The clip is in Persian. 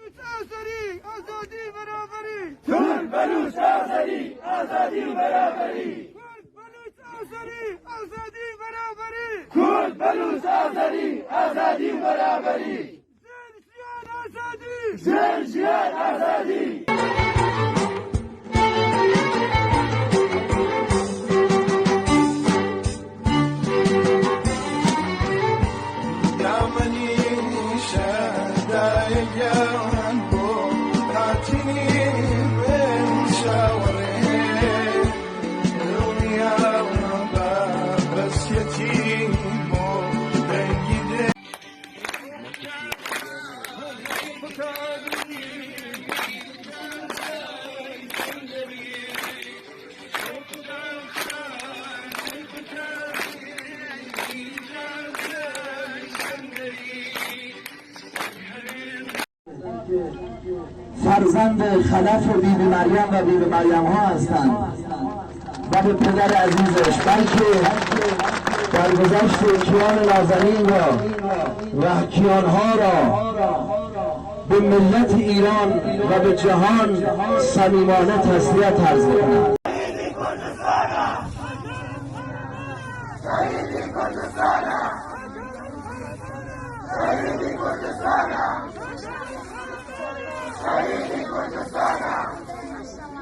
آزادی برابری. کرد بلوچ آزادی آزادی برابری. کرد بلوچ آزادی آزادی برابری. زن جیان آزادی. فرزند خلف بیبی مریم و بیبی مریم ها هستند و به پدر عزیزش، بلکه در گذشت کیان نازنین را و کیانها را به ملت ایران و به جهان صمیمانه تسلیت عرض می‌کنم.